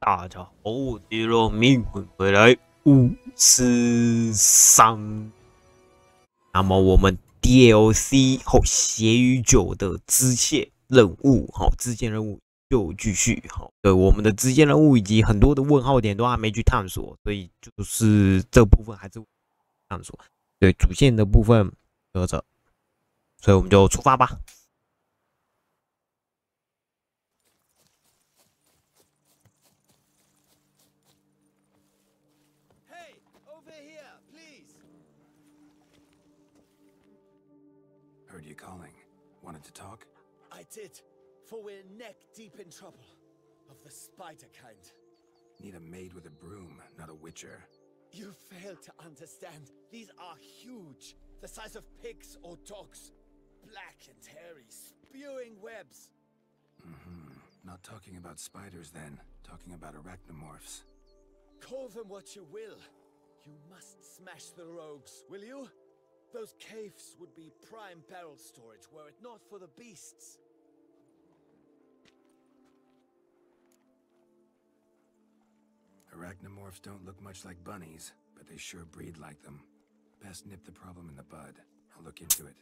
大家好，我是罗明魂回来543。那么我们 DLC 后血与酒的支线任务，支线任务就继续对我们的支线任务以及很多的问号点都还没去探索，所以就是这部分还是探索。对主线的部分搁着，所以我们就出发吧。Heard you calling. Wanted to talk? I did, for we're neck deep in trouble. Of the spider kind. Need a maid with a broom, not a witcher. You fail to understand. These are huge. The size of pigs or dogs. Black and hairy, spewing webs. Not talking about spiders then. Talking about arachnomorphs. Call them what you will. You must smash the rogues, will you? Those caves would be prime barrel storage were it not for the beasts. Arachnomorphs don't look much like bunnies, but they sure breed like them. Best nip the problem in the bud. I'll look into it.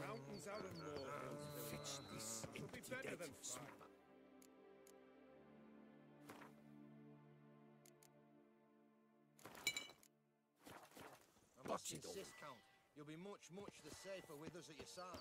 Mountains out of molehills. Fetch this intimidating swamp. Discount. You'll be much the safer with us at your side.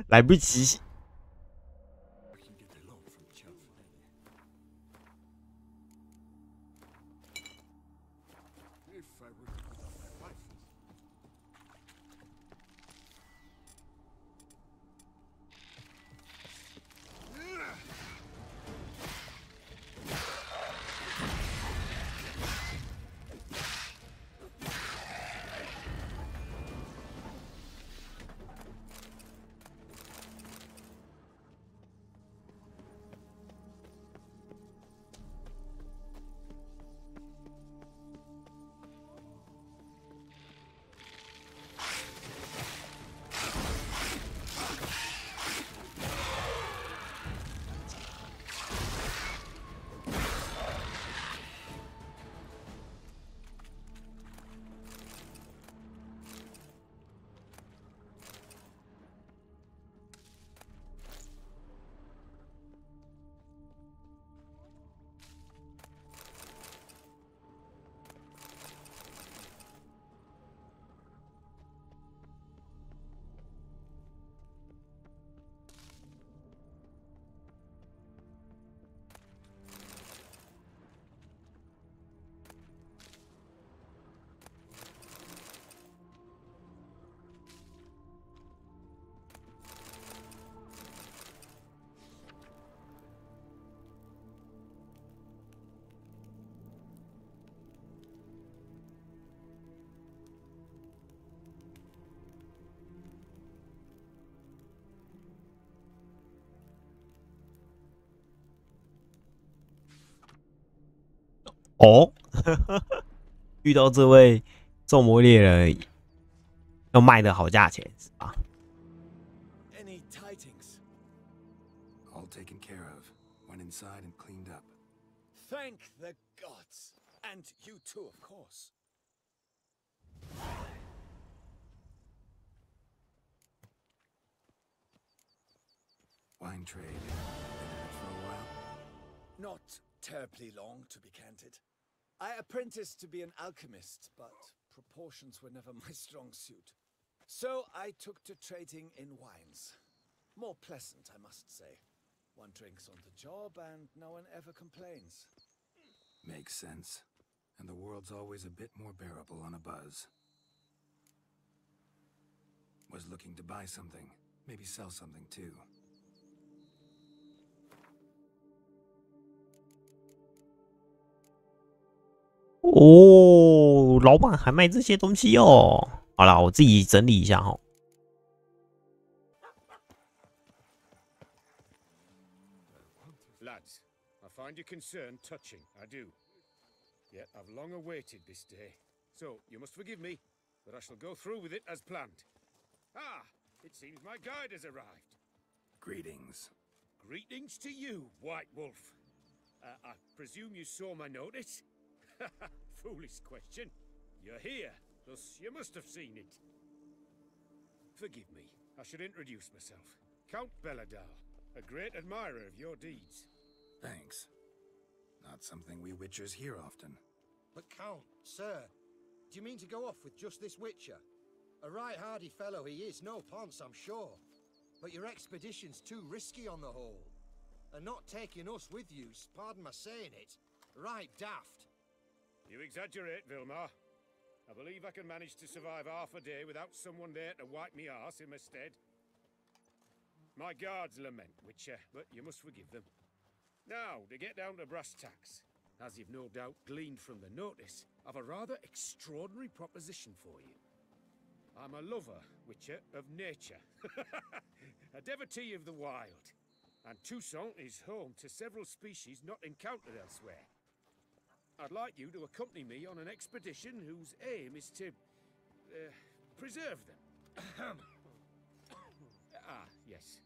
来不及。哦，遇到这位众魔猎人，要卖的好价钱是吧？ Any tidings? All taken care of. Went inside and cleaned up. Thank the gods. And you too, of course. Wine trade. Been at it for a while? Not terribly long, to be candid. I apprenticed to be an alchemist, but proportions were never my strong suit. So I took to trading in wines. More pleasant, I must say. One drinks on the job and no one ever complains. Makes sense. And the world's always a bit more bearable on a buzz. Was looking to buy something. Maybe sell something too.哦，老板还卖这些东西哦。好啦，我自己整理一下哈。Lads, I find your concern touching, I do. Yet I've long awaited this day. So, you must forgive me, but I shall go through with it as planned. Ah, it seems my guide has arrived. Greetings. Greetings to you, White Wolf. I presume you saw my notice? Foolish question. You're here, thus you must have seen it. Forgive me, I should introduce myself. Count Belladar, a great admirer of your deeds. Thanks. Not something we Witchers hear often. But Count, sir, do you mean to go off with just this Witcher? A right hardy fellow he is, no ponce, I'm sure. But your expedition's too risky on the whole. And not taking us with you, pardon my saying it, right daft. You exaggerate, Vilmar. I believe I can manage to survive half a day without someone there to wipe me arse in my stead. My guards lament, Witcher, but you must forgive them. Now, to get down to brass tacks, as you've no doubt gleaned from the notice, I've a rather extraordinary proposition for you. I'm a lover, Witcher, of nature. A devotee of the wild. And Toussaint is home to several species not encountered elsewhere. I'd like you to accompany me on an expedition whose aim is to preserve them. Yes.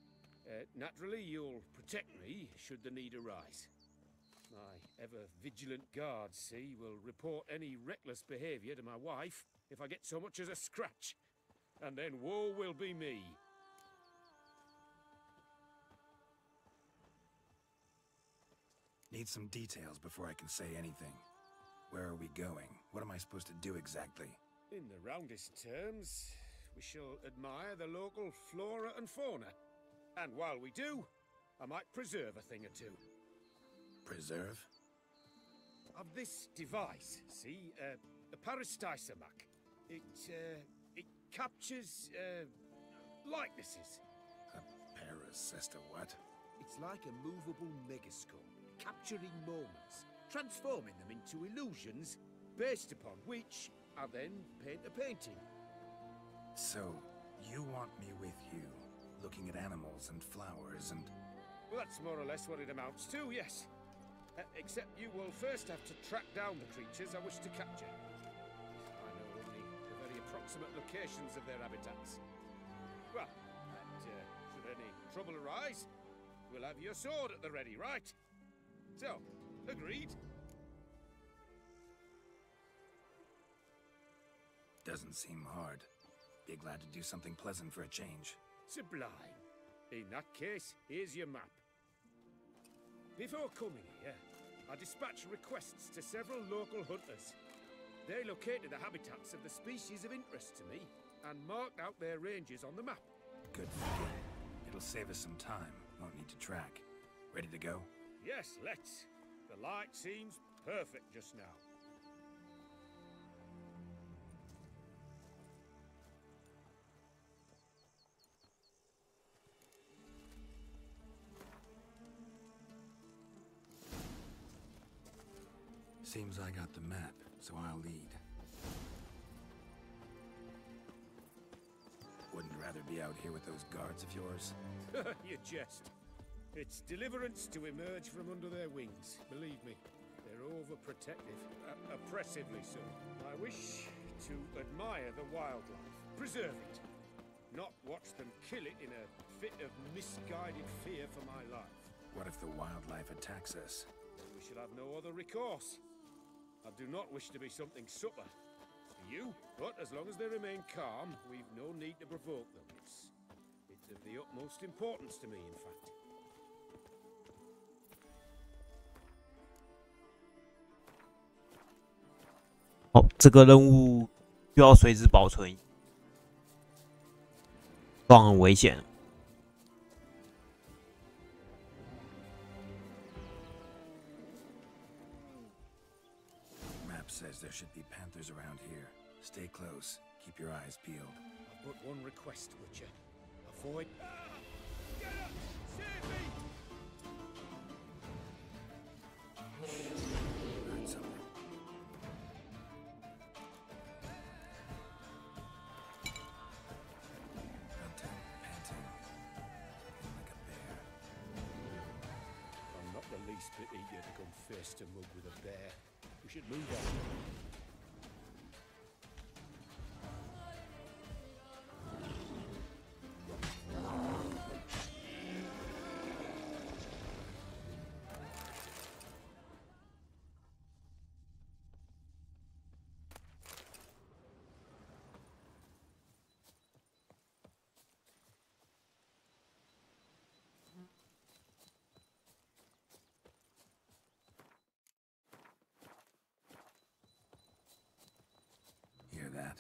Naturally, you'll protect me should the need arise. My ever-vigilant guards, see, will report any reckless behavior to my wife if I get so much as a scratch. And then woe will be me. Need some details before I can say anything. Where are we going? What am I supposed to do exactly? In the roundest terms, we shall admire the local flora and fauna. And while we do, I might preserve a thing or two. Preserve? Of this device, see, a peristysomac. It captures, likenesses. A parasesta what? It's like a movable megascope, capturing moments, transforming them into illusions, based upon which I then paint a painting. So, you want me with you, looking at animals and flowers and... Well, that's more or less what it amounts to, yes. Except you will first have to track down the creatures I wish to capture. I know only the very approximate locations of their habitats. Well, should any trouble arise, we'll have your sword at the ready, right? So, agreed? Doesn't seem hard. Be glad to do something pleasant for a change. Sublime. In that case, here's your map. Before coming here, I dispatched requests to several local hunters. They located the habitats of the species of interest to me and marked out their ranges on the map. Good thinking. It'll save us some time. Won't need to track. Ready to go? Yes, let's. The light seems perfect just now. Seems I got the map, so I'll lead. Wouldn't rather be out here with those guards of yours? You jest. It's deliverance to emerge from under their wings, believe me. They're overprotective, oppressively so. I wish to admire the wildlife, preserve it, not watch them kill it in a fit of misguided fear for my life. What if the wildlife attacks us? Then we shall have no other recourse. I do not wish to be something subtler to you, but as long as they remain calm, we've no need to provoke them. It's of the utmost importance to me, in fact. 好，这个任务需要随时保存，不然很危险。 Says there should be panthers around here. Stay close. Keep your eyes peeled. I've but one request, Witcher. Avoid... Get up! Save me! Heard something. Panting, panting. Like a bear. I'm not the least bit eager to come face to mug with a bear. We should move on. Hear that?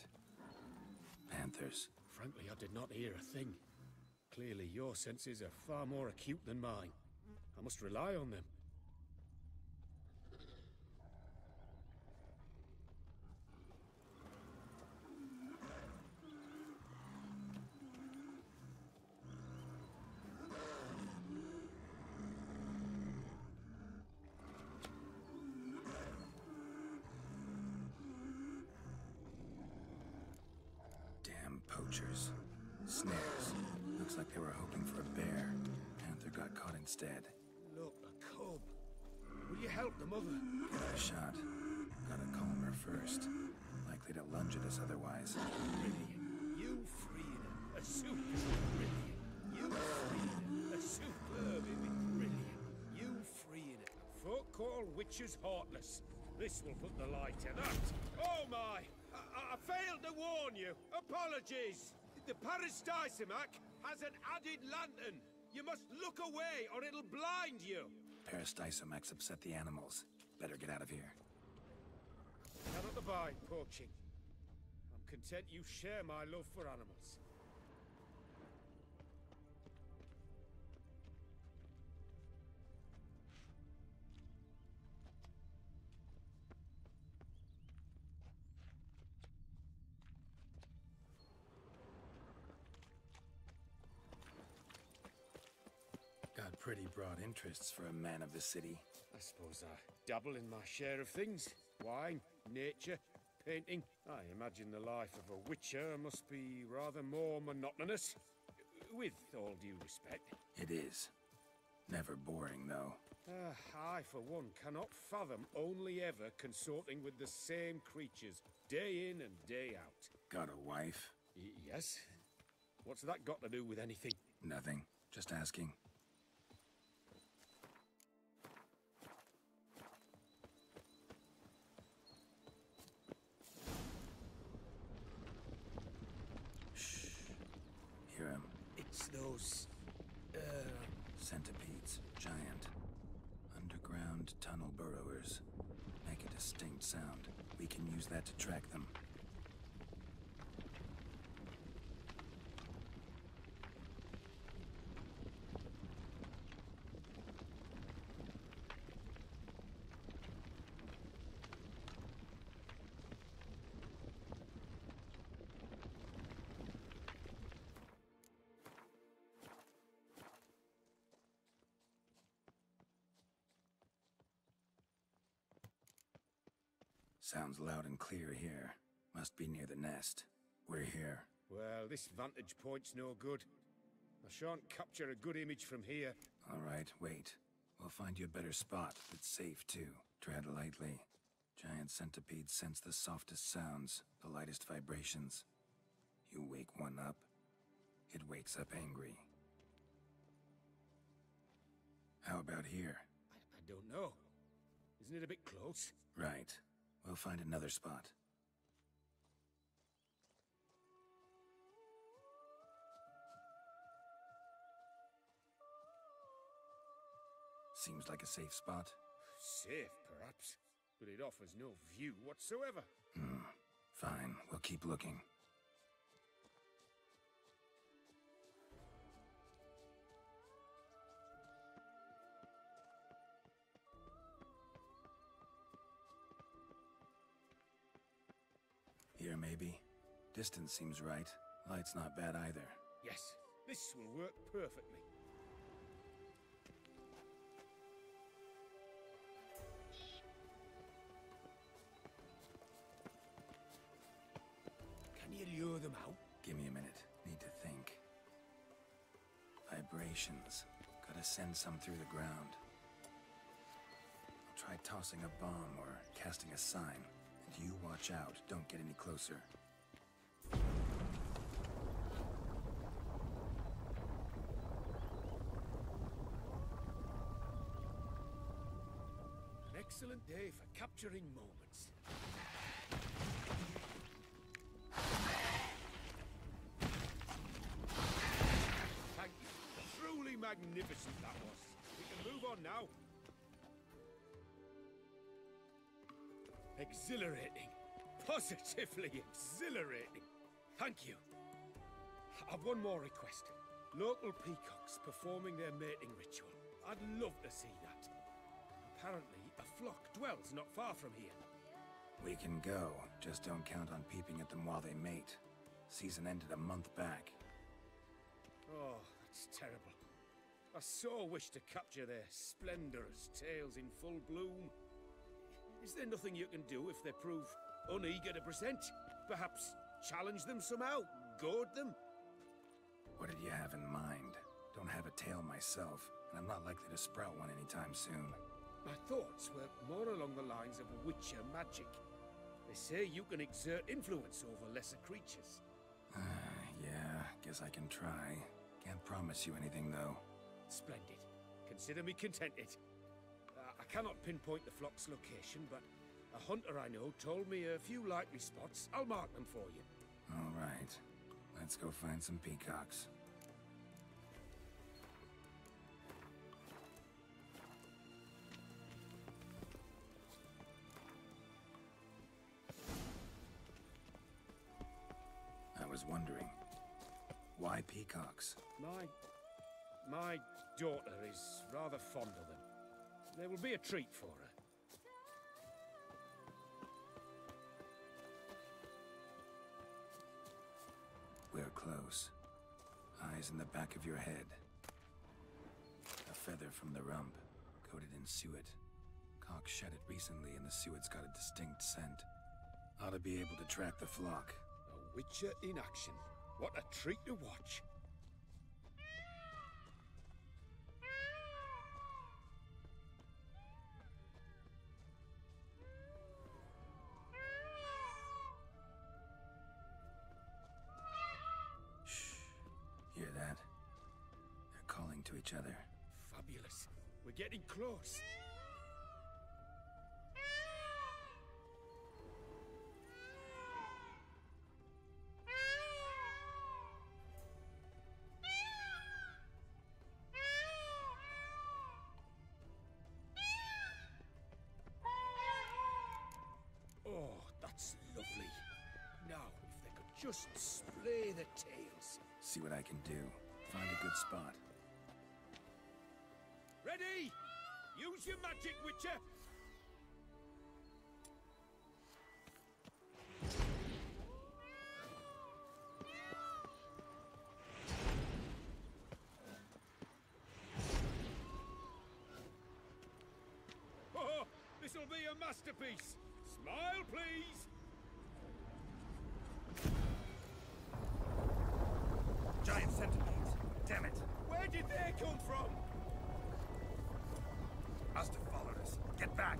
Panthers. Frankly, I did not hear a thing. Clearly, your senses are far more acute than mine. I must rely on them. Poachers. Snares. Looks like they were hoping for a bear. Panther got caught instead. Look, a cub. Will you help the mother? Give it a shot. Gotta calm her first. Likely to lunge at us otherwise. Brilliant. You freeing her. A super brilliant. You freeing her. A superbly brilliant. You freeing her. Folk call witches heartless. This will put the light to that. Oh my! I failed to warn you. Apologies. The Peristysomac has an added lantern. You must look away or it'll blind you. Peristysomacs upset the animals. Better get out of here. Cannot abide poaching. I'm content you share my love for animals. Got pretty broad interests for a man of the city. I suppose I dabble in my share of things. Wine, nature, painting. I imagine the life of a witcher must be rather more monotonous. With all due respect. It is. Never boring, though. I, for one, cannot fathom only ever consorting with the same creatures, day in and day out. Got a wife? Yes? What's that got to do with anything? Nothing. Just asking. Shh. Hear him. It's those... Centipedes. Giant. Underground tunnel burrowers. Make a distinct sound. We can use that to track them. Sounds loud and clear here. Must be near the nest. We're here. Well, this vantage point's no good. I shan't capture a good image from here. All right, wait. We'll find you a better spot that's safe, too. Tread lightly. Giant centipedes sense the softest sounds, the lightest vibrations. You wake one up, it wakes up angry. How about here? I don't know. Isn't it a bit close? Right. We'll find another spot. Seems like a safe spot. Safe, perhaps, but it offers no view whatsoever. Fine, we'll keep looking. Here, maybe. Distance seems right. Light's not bad either. Yes, this will work perfectly. Can you lure them out? Give me a minute. Need to think. Vibrations. Gotta send some through the ground. I'll try tossing a bomb or casting a sign. And you watch out. Don't get any closer. An excellent day for capturing moments. Thank you. Truly magnificent that was. We can move on now. Exhilarating. Positively exhilarating. Thank you. I've one more request. Local peacocks performing their mating ritual. I'd love to see that. Apparently, a flock dwells not far from here. We can go. Just don't count on peeping at them while they mate. Season ended a month back. Oh, that's terrible. I so wish to capture their splendorous tails in full bloom. Is there nothing you can do if they prove uneager to present? Perhaps challenge them somehow? Goad them? What did you have in mind? Don't have a tail myself, and I'm not likely to sprout one anytime soon. My thoughts were more along the lines of Witcher magic. They say you can exert influence over lesser creatures. Yeah, guess I can try. Can't promise you anything, though. Splendid. Consider me contented. I cannot pinpoint the flock's location, but a hunter I know told me a few likely spots. I'll mark them for you. All right. Let's go find some peacocks. I was wondering, why peacocks? My daughter is rather fond of them. There will be a treat for her. We're close. Eyes in the back of your head. A feather from the rump, coated in suet. Cock shed it recently and the suet's got a distinct scent. Ought to be able to track the flock. A Witcher in action. What a treat to watch. Hear that? They're calling to each other. Fabulous. We're getting close. Oh, that's lovely. Now, if they could just splay the tails. See what I can do. Find a good spot. Ready? Use your magic, Witcher! Oh, this'll be a masterpiece! Smile, please! Giant centipedes! Damn it! Where did they come from? Must have followed us. Get back!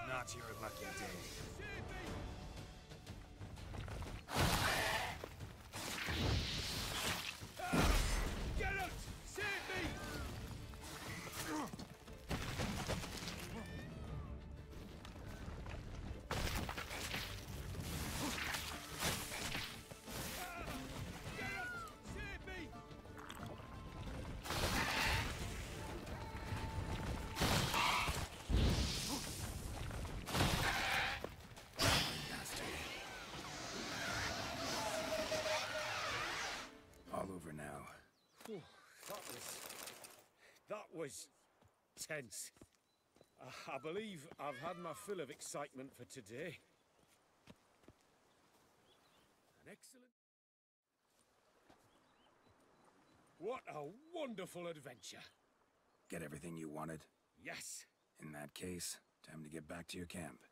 Not your lucky day. Save me! Get out! Save me! Whew, that was tense. I believe I've had my fill of excitement for today. An excellent... What a wonderful adventure. Get everything you wanted? Yes. In that case, time to get back to your camp.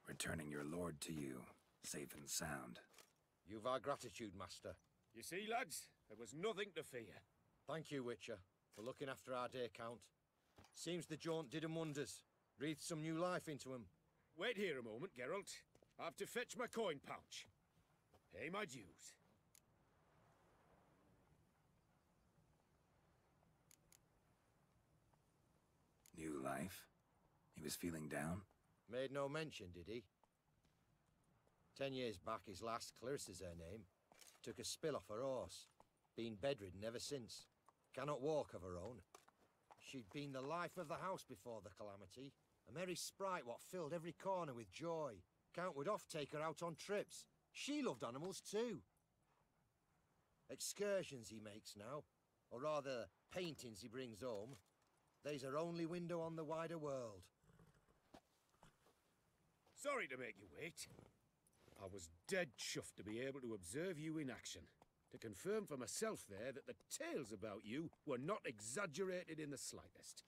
Returning your lord to you, safe and sound. You've our gratitude, Master. You see, lads, there was nothing to fear. Thank you, Witcher, for looking after our day count. Seems the jaunt did 'em wonders. Breathed some new life into 'em. Wait here a moment, Geralt. I have to fetch my coin pouch. Pay my dues. New life? He was feeling down? Made no mention, did he? 10 years back, his last, Clarissa's her name, took a spill off her horse. Been bedridden ever since. Cannot walk of her own. She'd been the life of the house before the calamity. A merry sprite what filled every corner with joy. Count would oft take her out on trips. She loved animals too. Excursions he makes now, or rather, paintings he brings home. They's her only window on the wider world. Sorry to make you wait. I was dead chuffed to be able to observe you in action. To confirm for myself there that the tales about you were not exaggerated in the slightest.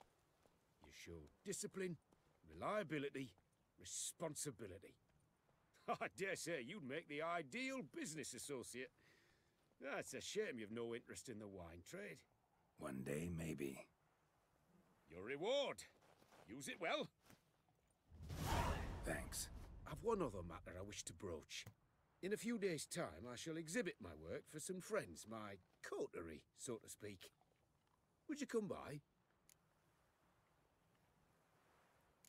You showed discipline, reliability, responsibility. I dare say you'd make the ideal business associate. It's a shame you've no interest in the wine trade. One day, maybe. Your reward. Use it well. Thanks. I've one other matter I wish to broach. In a few days' time, I shall exhibit my work for some friends, my coterie, so to speak. Would you come by?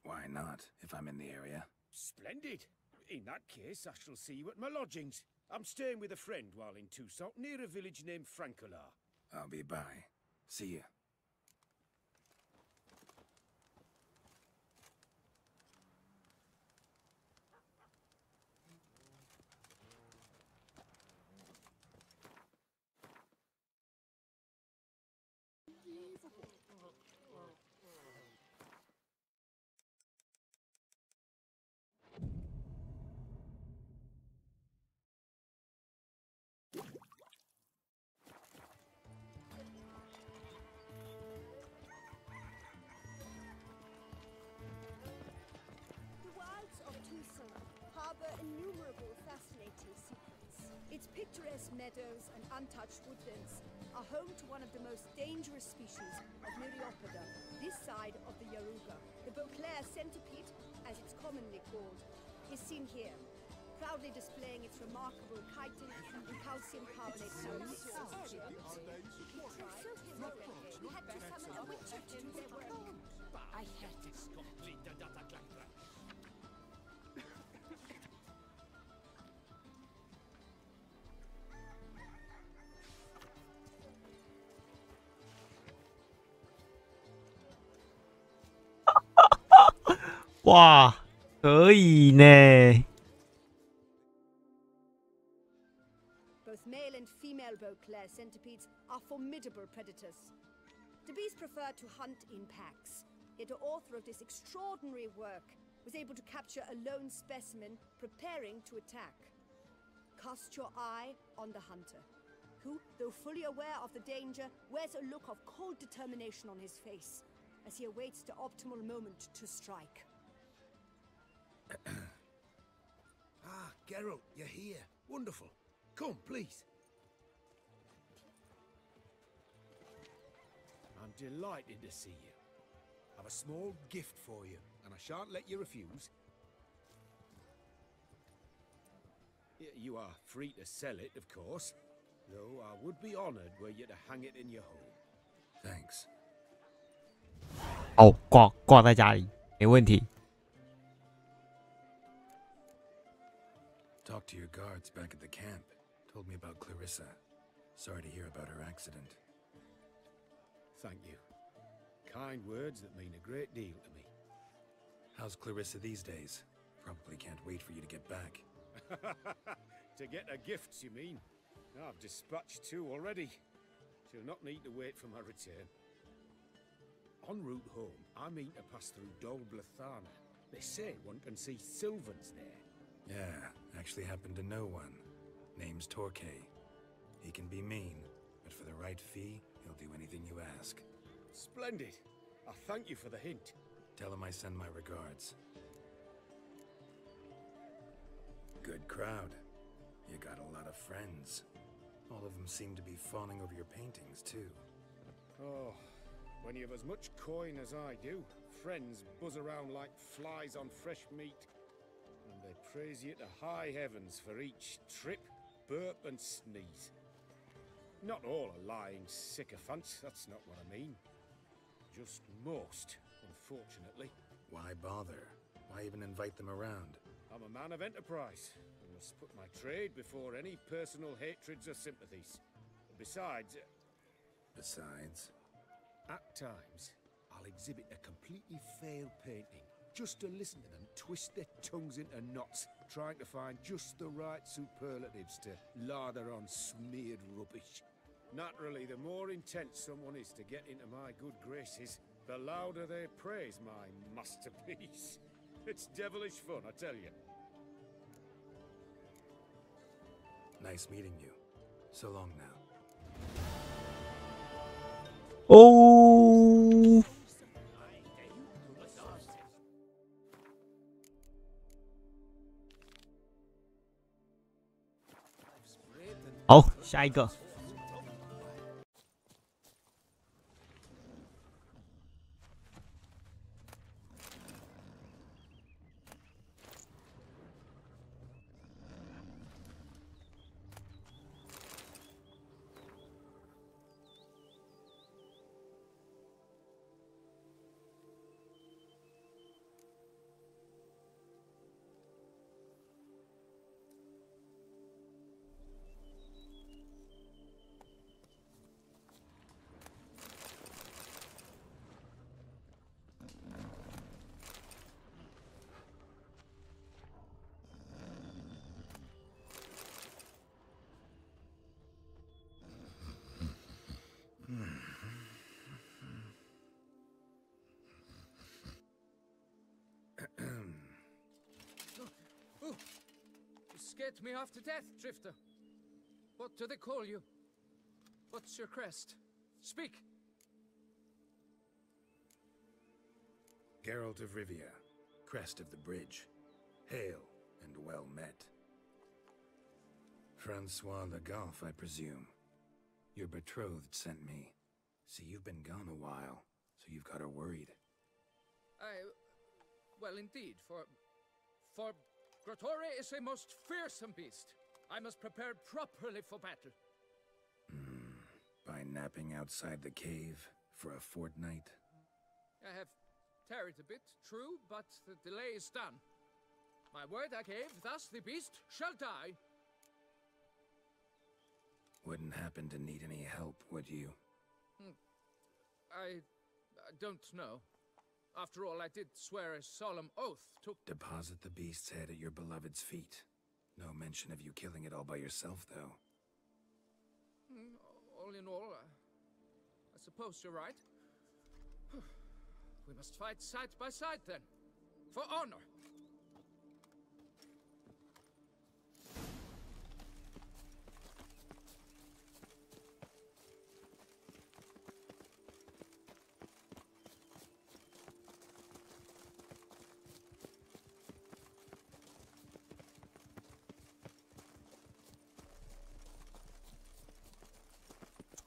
Why not, if I'm in the area? Splendid. In that case, I shall see you at my lodgings. I'm staying with a friend while in Toussaint, near a village named Francolar. I'll be by. See you. Innumerable fascinating secrets. Its picturesque meadows and untouched woodlands are home to one of the most dangerous species of Myriapoda, this side of the Yaruga. The Beauclair centipede, as it's commonly called, is seen here, proudly displaying its remarkable chitin and calcium carbonate coats. We had to summon a witcher to do their work. I hate it.哇，可以呢。Both male and female Beauclair centipedes are formidable predators. The bees prefer to hunt in packs, yet the author of this extraordinary work was able to capture a lone specimen preparing to attack. Cast your eye on the hunter, who, though fully aware of the danger, wears a look of cold determination on his face as he awaits the optimal moment to strike. Ah, Geralt, you're here. Wonderful. Come, please. I'm delighted to see you. I've a small gift for you, and I shan't let you refuse. You are free to sell it, of course, though I would be honored were you to hang it in your home. Thanks. 好，挂在家里，没问题。Talked to your guards back at the camp. Told me about Clarissa. Sorry to hear about her accident. Thank you. Kind words that mean a great deal to me. How's Clarissa these days? Probably can't wait for you to get back. To get her gifts, you mean? I've dispatched 2 already. She'll not need to wait for my return. En route home, I mean to pass through Dol Blathana. They say one can see Sylvans there. Yeah, actually happen to know one. Name's Torquay. He can be mean, but for the right fee, he'll do anything you ask. Splendid. I thank you for the hint. Tell him I send my regards. Good crowd. You got a lot of friends. All of them seem to be fawning over your paintings, too. Oh, when you have as much coin as I do, friends buzz around like flies on fresh meat. And they praise you to high heavens for each trip, burp and sneeze. Not all are lying sycophants, that's not what I mean. Just most, unfortunately. Why bother? Why even invite them around? I'm a man of enterprise. I must put my trade before any personal hatreds or sympathies. Besides... At times, I'll exhibit a completely failed painting, just to listen to them twist their tongues into knots, trying to find just the right superlatives to lather on smeared rubbish. Naturally, the more intent someone is to get into my good graces, the louder they praise my masterpiece. It's devilish fun, I tell you. Nice meeting you. So long now. Oh，好，下一个。You scared me half to death, Drifter. What do they call you? What's your crest? Speak! Geralt of Rivia, crest of the bridge. Hail, and well met. Francois Le Goff, I presume. Your betrothed sent me. See, you've been gone a while, so you've got her worried. Well, indeed, for Grotore is a most fearsome beast. I must prepare properly for battle. By napping outside the cave for a fortnight? I have tarried a bit, true, but the delay is done. My word I gave, thus the beast shall die. Wouldn't happen to need any help, would you? I don't know. After all, I did swear a solemn oath to... Deposit the beast's head at your beloved's feet. No mention of you killing it all by yourself, though. All in all, I suppose you're right. We must fight side by side, then. For honor.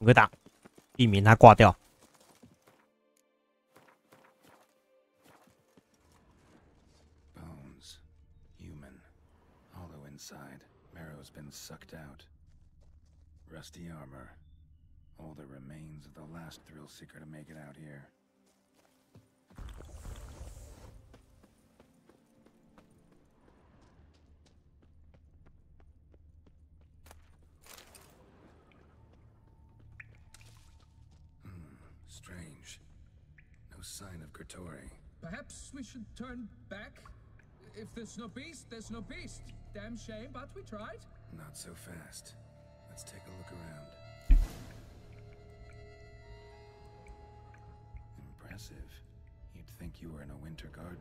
我给打，避免他挂掉。 Bones. Human. Hollow inside. Marrow's been sucked out. Rusty armor. All the remains of the last thrill seeker to make it out here. Strange. No sign of Grotore. Perhaps we should turn back? If there's no beast, there's no beast. Damn shame, but we tried. Not so fast. Let's take a look around. Impressive. You'd think you were in a winter garden.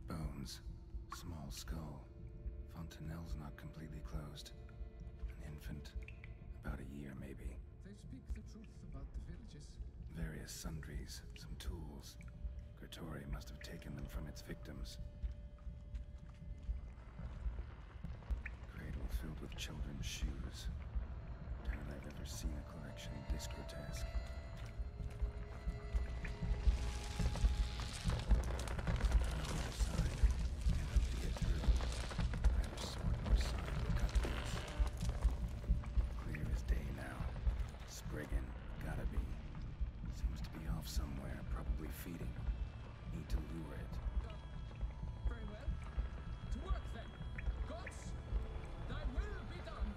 Bones. Small skull. Fontanelle's not completely closed. An infant. About a year, maybe. They speak the truth about the villages. Various sundries, some tools. Gratory must have taken them from its victims. Cradle filled with children's shoes. Doubt I've ever seen a collection this grotesque. Another sign. Can't hope to get through. Either sword or sign will cut this. Clear as day now. Spriggan, gotta be. Seems to be off somewhere, probably feeding. Need to lure it. Very well. To work then. Gods, thy will be done.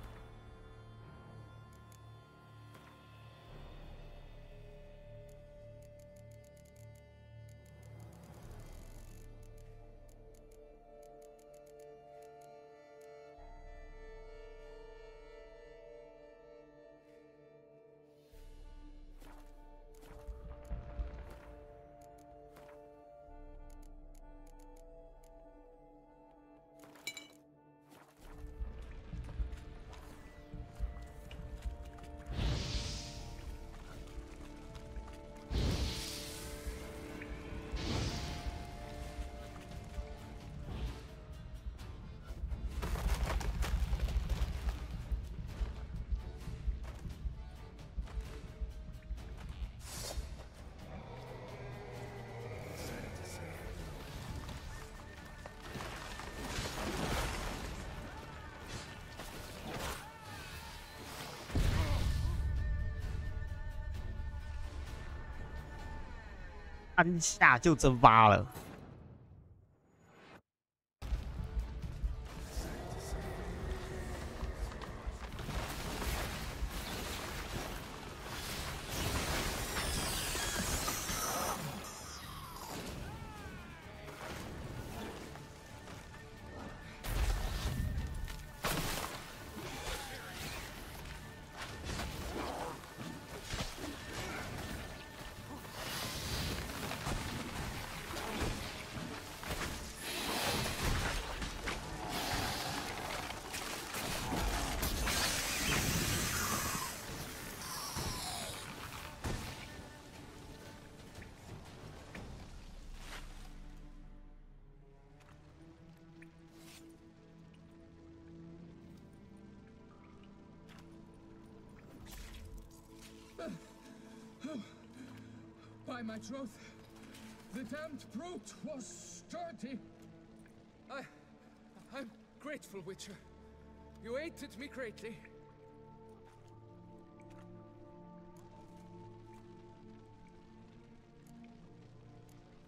Decided to say hello. 3下就蒸发了。By my troth, the damned brute was sturdy. I'm grateful, Witcher. You aided me greatly.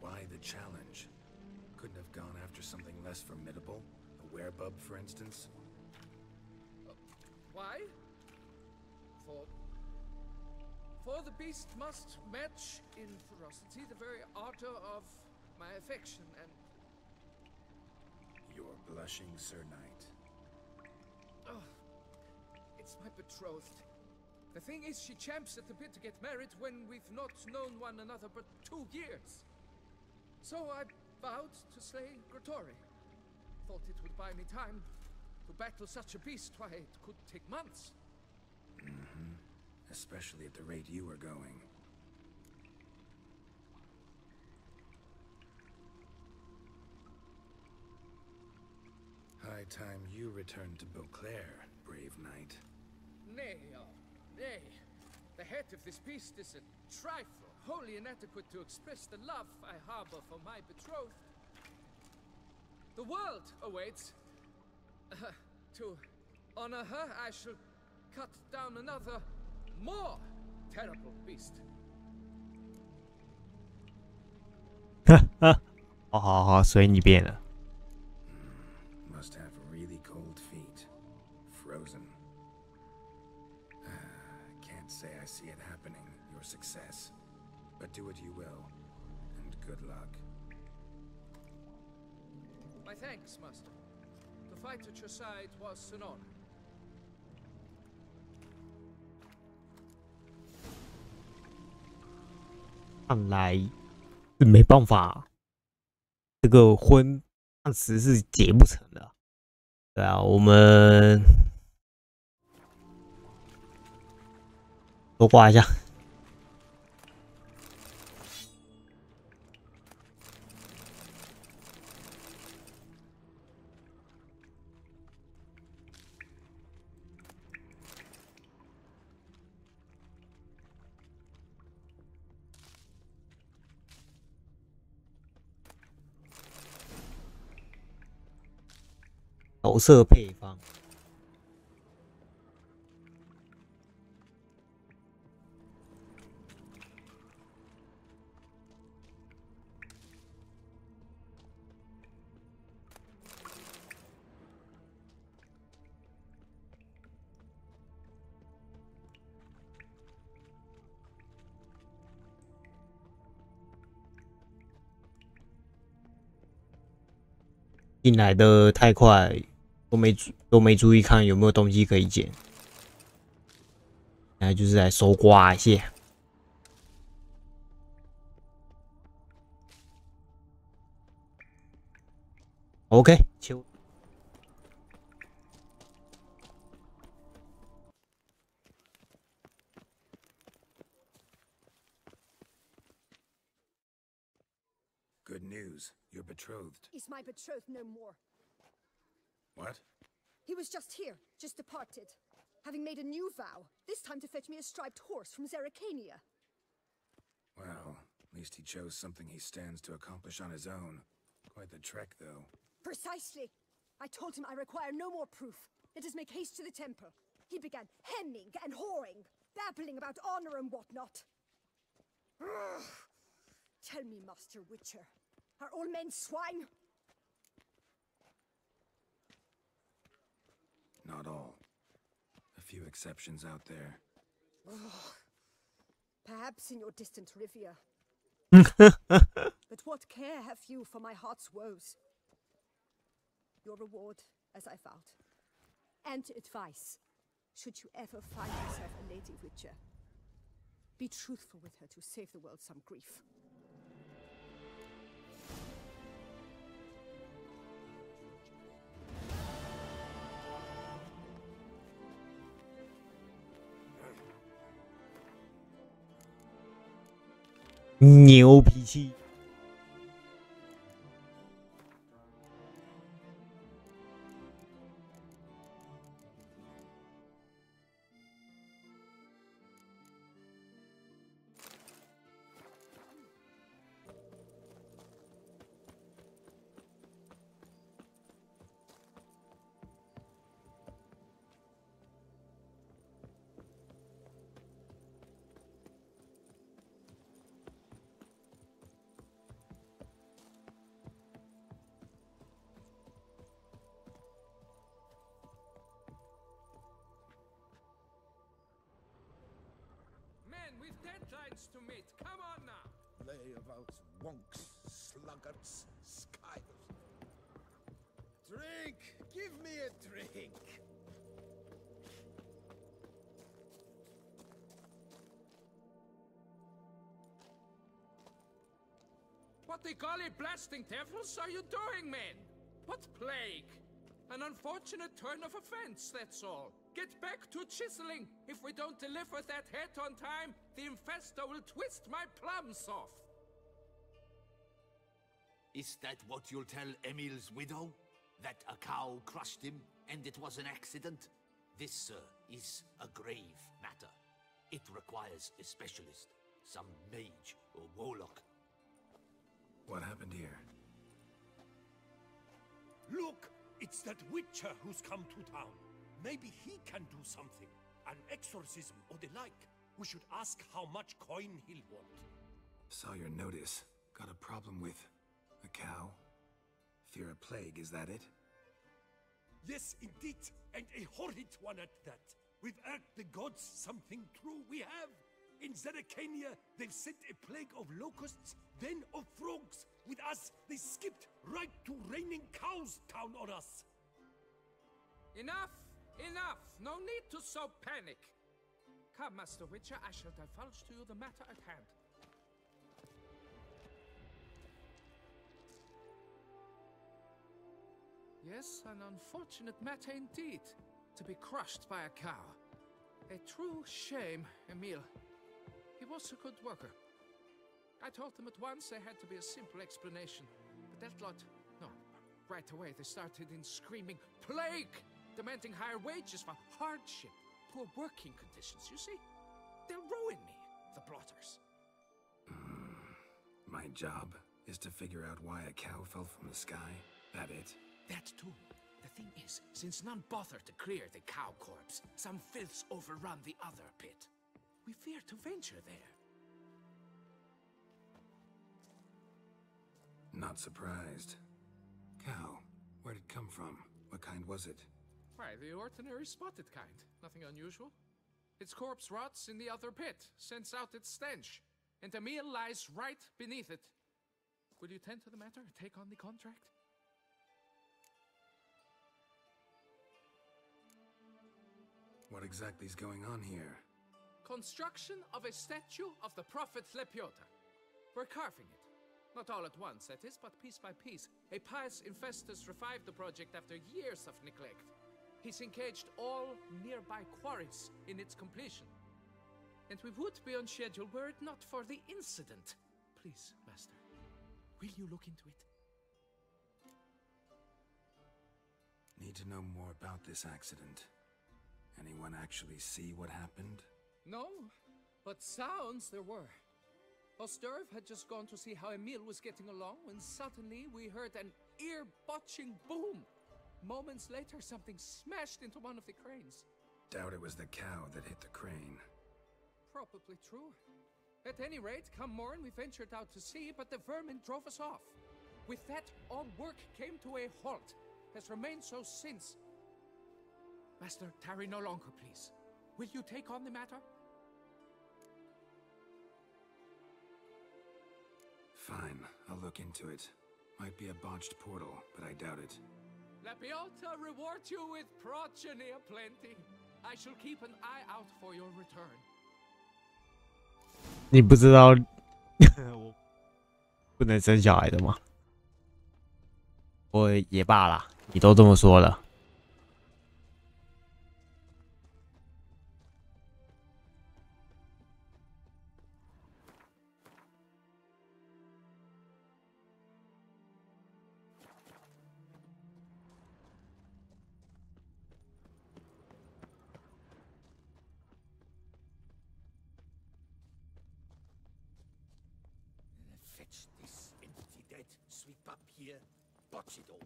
Why the challenge? Couldn't have gone after something less formidable? A werebub, for instance? Why? For the beast must match in ferocity the very ardor of my affection, and You're blushing, Sir Knight. it's my betrothed. The thing is, she champs at the bit to get married when we've not known one another but 2 years. So I vowed to slay Gratory. Thought it would buy me time to battle such a beast. Why, it could take months. Especially at the rate you were going. High time you returned to Beauclair, brave knight. Nay, nay. The head of this beast is a trifle, wholly inadequate to express the love I harbor for my betrothed. The world awaits. To honor her, I shall cut down another, more terrible beast. 好，所以你变了。Must have really cold feet. Frozen. say I see it happening, your success. But do what you will, and good luck. My thanks, Master. To fight at your side was an honor. 看来是没办法，这个婚暂时是结不成的。对啊，我们多挂一下。角色配方。进来的太快，都没注意看有没有东西可以捡。现在就是来搜刮一下。OK， 秋。Good news. You're betrothed. Is my betrothed no more? What? He was just here, just departed. Having made a new vow, this time to fetch me a striped horse from Zeracania. Well, at least he chose something he stands to accomplish on his own. Quite the trek, though. Precisely. I told him I require no more proof. Let us make haste to the temple. He began hemming and hawing, babbling about honor and whatnot. Ugh. Tell me, Master Witcher, are all men swine? Not all. A few exceptions out there. Perhaps in your distant Rivia. But what care have you for my heart's woes? Your reward, as I vowed. And advice, should you ever find yourself a lady witcher. Be truthful with her to save the world some grief.牛脾气。We've deadlines to meet. Come on now. Layabouts, wonks, sluggards, skivers. Drink! Give me a drink! What the golly blasting devils are you doing, man? What plague? An unfortunate turn of offense, that's all. Get back to chiseling. If we don't deliver that head on time, the infestor will twist my plums off. Is that what you'll tell Emil's widow? That a cow crushed him and it was an accident? This, sir, is a grave matter. It requires a specialist, some mage or warlock. What happened here? Look! It's that Witcher who's come to town. Maybe he can do something. An exorcism or the like. We should ask how much coin he'll want. Saw your notice. Got a problem with a cow? Fear a plague, is that it? Yes, indeed. And a horrid one at that. With Earth the gods, something true we have. In Zeracania, they've sent a plague of locusts, then of frogs. With us, they skipped right to raining cows down on us. Enough! Enough! No need to so panic. Come, Master Witcher, I shall divulge to you the matter at hand. Yes, an unfortunate matter indeed, to be crushed by a cow. A true shame, Emil. He was a good worker. I told them at once there had to be a simple explanation, but that lot, no. Right away they started in screaming, plague! Demanding higher wages for hardship, poor working conditions, you see? They'll ruin me, the blotters. My job is to figure out why a cow fell from the sky. That it? That too. The thing is, since none bothered to clear the cow corpse, some filths overrun the other pit. We fear to venture there. Not surprised. Cow, where'd it come from? What kind was it? Why, the ordinary spotted kind. Nothing unusual. Its corpse rots in the other pit, sends out its stench, and Emil lies right beneath it. Will you tend to the matter, take on the contract? What exactly is going on here? Construction of a statue of the prophet Lepiota. We're carving it. Not all at once, that is, but piece by piece. A pious infestus revived the project after years of neglect. He's engaged all nearby quarries in its completion. And we would be on schedule were it not for the incident. Please, Master, will you look into it? Need to know more about this accident. Anyone actually see what happened? No, but sounds there were. Osterv had just gone to see how Emil was getting along when suddenly we heard an ear-botching boom. Moments later, something smashed into one of the cranes. Doubt it was the cow that hit the crane. Probably true. At any rate, come morn we ventured out to sea, but the vermin drove us off. With that, all work came to a halt. Has remained so since. Master, tarry no longer, please. Will you take on the matter? Fine, I'll look into it. Might be a botched portal, but I doubt it. Lepiota reward you with progeny aplenty. I shall keep an eye out for your return. 你不知道我不能生小孩的吗？我也罢啦，你都这么说了。Fetch this empty dead, sweep up here, botch it all.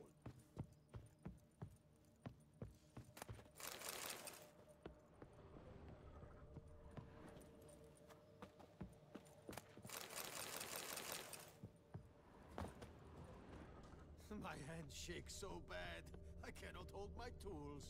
My hand shakes so bad, I cannot hold my tools.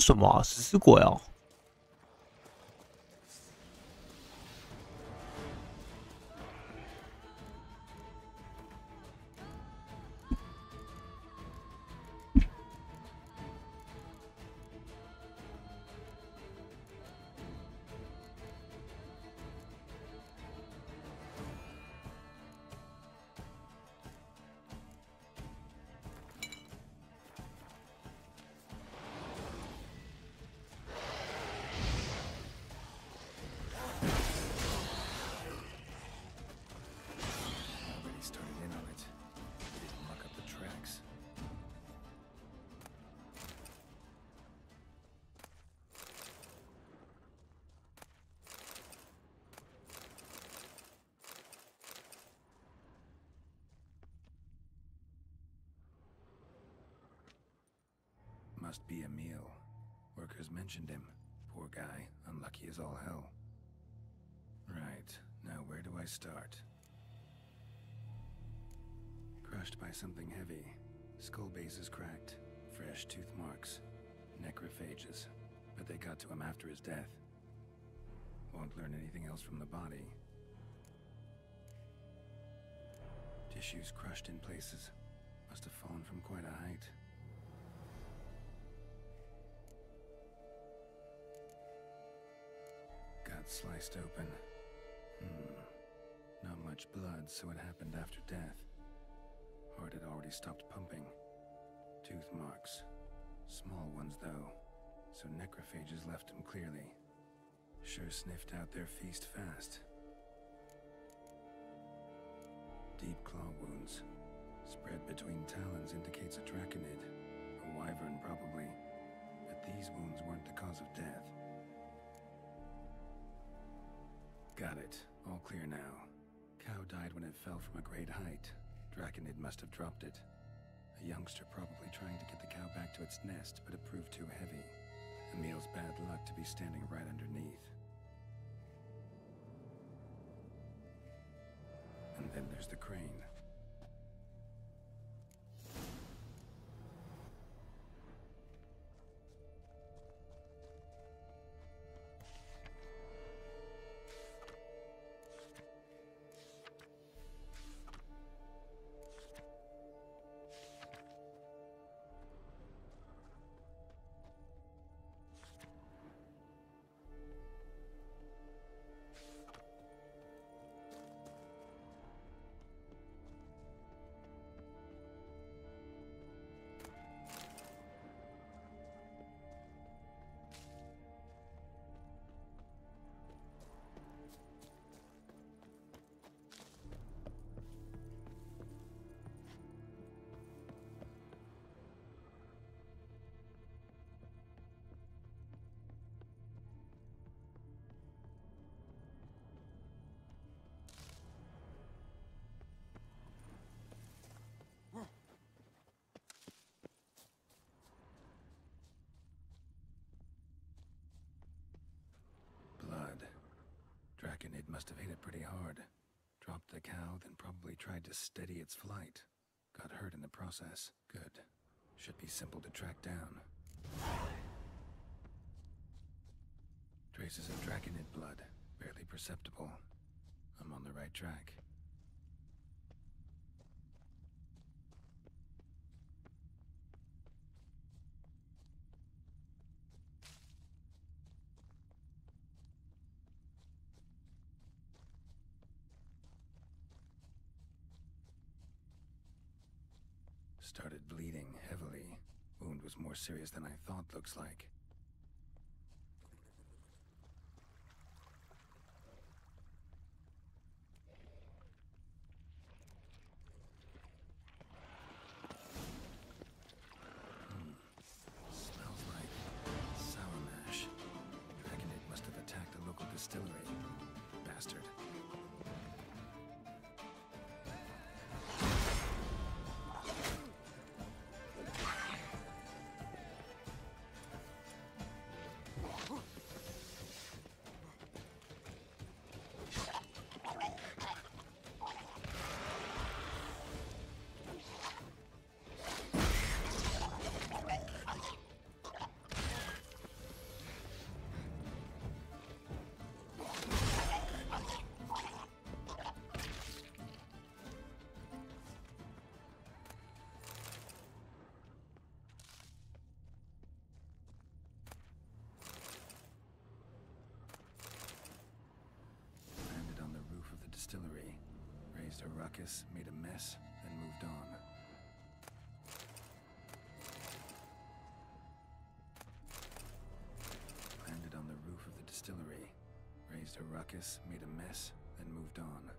什么啊？食尸鬼哦！ must be Emil. Workers mentioned him. Poor guy, unlucky as all hell. Right, now where do I start? Crushed by something heavy. Skull base is cracked. Fresh tooth marks. Necrophages. But they got to him after his death. Won't learn anything else from the body. Tissues crushed in places. Must have fallen from quite a height. Gut sliced open. Not much blood, so it happened after death. Heart had already stopped pumping. Tooth marks. Small ones, though, so necrophages left him clearly. Sure sniffed out their feast fast. Deep claw wounds. Spread between talons indicates a draconid. A wyvern, probably. But these wounds weren't the cause of death. Got it. All clear now. Cow died when it fell from a great height. Draconid must have dropped it. A youngster probably trying to get the cow back to its nest, but it proved too heavy. Emil's bad luck to be standing right underneath. And then there's the crane. Draconid must have hit it pretty hard. Dropped the cow, then probably tried to steady its flight. Got hurt in the process. Good. Should be simple to track down. Traces of Draconid blood. Barely perceptible. I'm on the right track. Started bleeding heavily. Wound was more serious than I thought, looks like. Smells like sour mash. Dragonid must have attacked a local distillery. Bastard. Distillery, raised a ruckus, made a mess, then moved on. Landed on the roof of the distillery, raised a ruckus, made a mess, then moved on.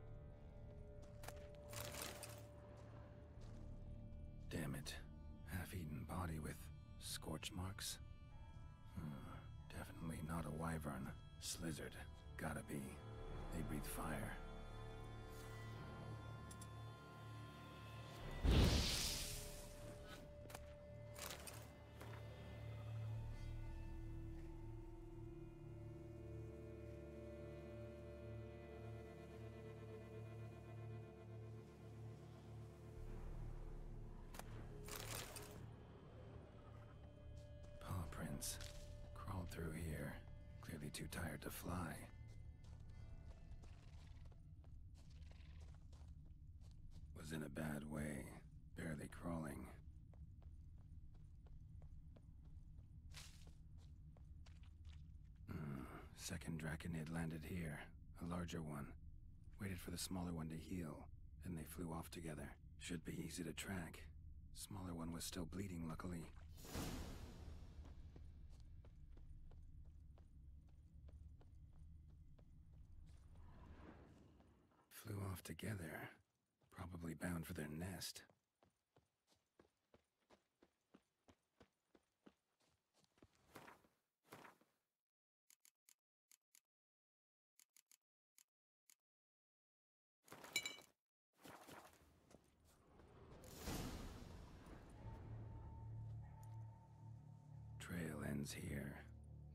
Damn it. Half-eaten body with scorch marks? Definitely not a wyvern. Slizzard. Gotta be. They breathe fire. fly. Was in a bad way, barely crawling. Second Draconid landed here, a larger one. Waited for the smaller one to heal, then they flew off together. Should be easy to track. Smaller one was still bleeding, luckily. Flew off together. Probably bound for their nest. Trail ends here.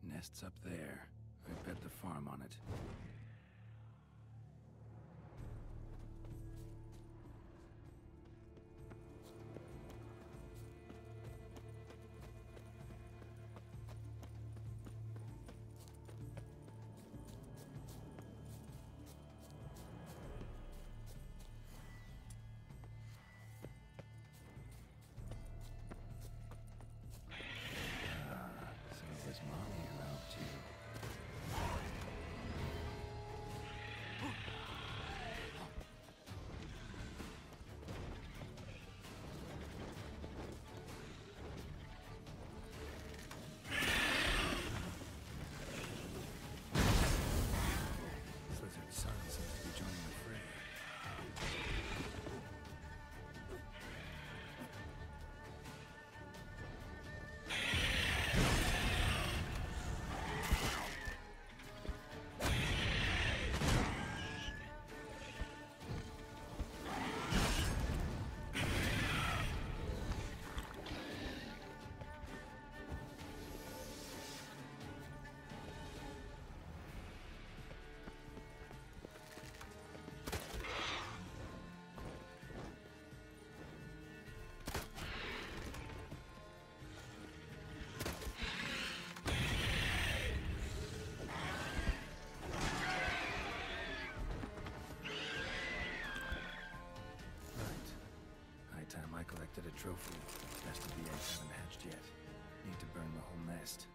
Nest's up there. I bet the farm on it. Collected a trophy. Rest of the eggs haven't hatched yet. Need to burn the whole nest.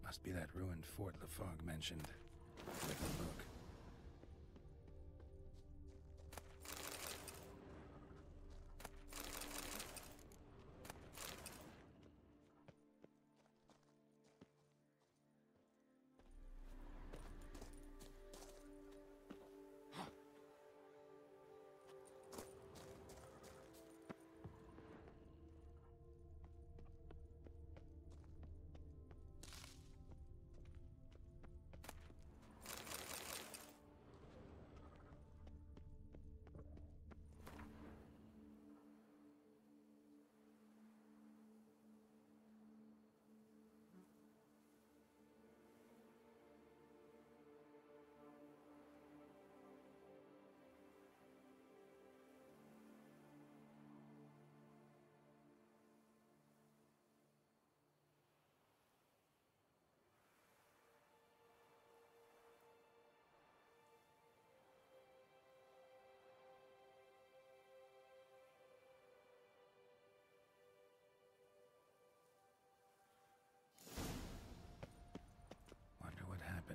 Must be that ruined fort LaFog mentioned. Give it a look.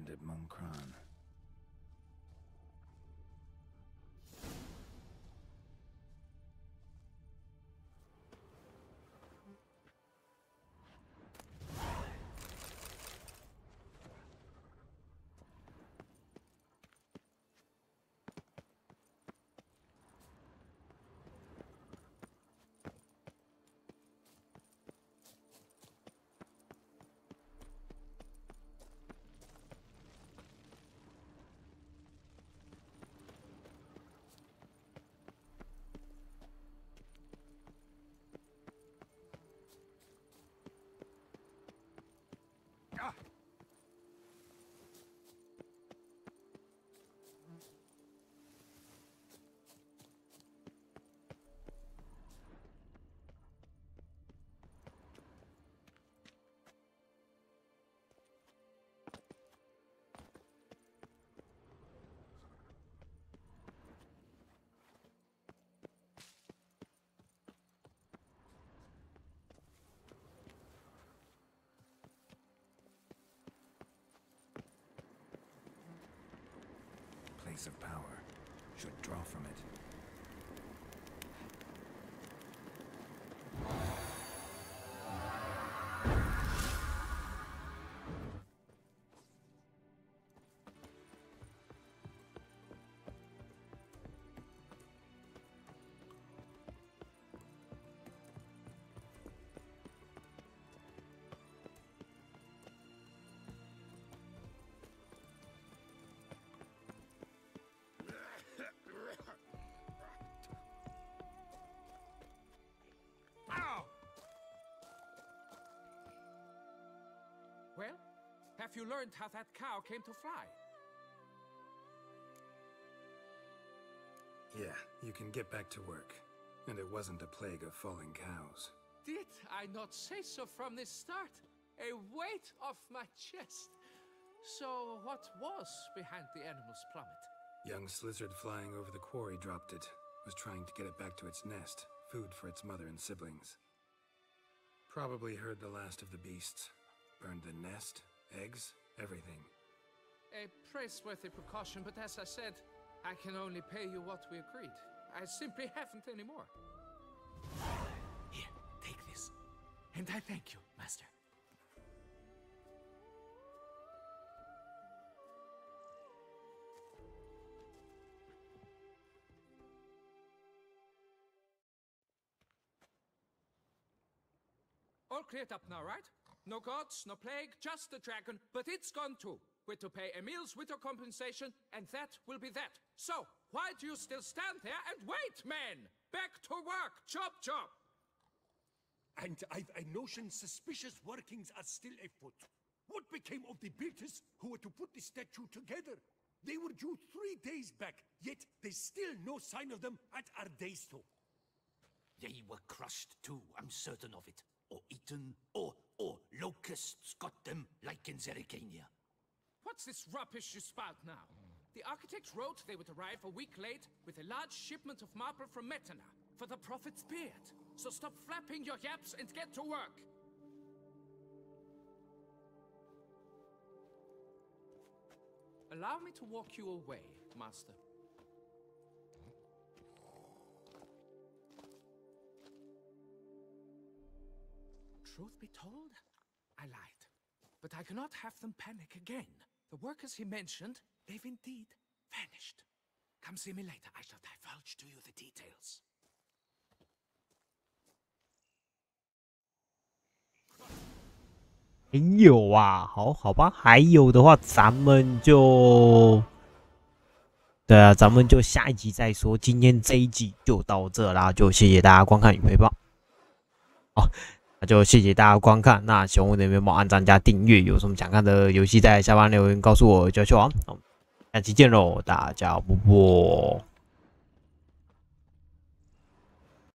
At Monkron. place of power, should draw from it. Well, have you learned how that cow came to fly? Yeah, you can get back to work. And it wasn't a plague of falling cows. Did I not say so from the start? A weight off my chest. So what was behind the animal's plummet? Young lizard flying over the quarry dropped it. Was trying to get it back to its nest. Food for its mother and siblings. Probably heard the last of the beasts. Burned the nest, eggs, everything. A praiseworthy precaution, but as I said, I can only pay you what we agreed. I simply haven't any more. Here, take this. And I thank you, Master. All cleared up now, right? No gods, no plague, just the dragon, but it's gone too. We're to pay Emil's widow compensation, and that will be that. So, why do you still stand there and wait, men? Back to work! Chop, chop! And I've a notion suspicious workings are still afoot. What became of the builders who were to put the statue together? They were due 3 days back, yet there's still no sign of them at Ardeisto. They were crushed too, I'm certain of it. Or eaten, or locusts got them, like in Zerikania. What's this rubbish you spout now? The architect wrote they would arrive a week late with a large shipment of marble from Metana for the prophet's beard. So stop flapping your yaps and get to work. Allow me to walk you away, Master. Truth be told, I lied. But I cannot have them panic again. The workers he mentioned, they've indeed vanished. Come see me later. I shall divulge to you the details. 还有啊，好吧，还有的话，咱们就，对啊，咱们就下一集再说。今天这一集就到这啦，就谢谢大家观看与陪伴。好，那就谢谢大家观看。那喜欢我的面包，按赞加订阅。有什么想看的游戏，在下方留言告诉我，就去玩。好，下期见喽，大家啵啵。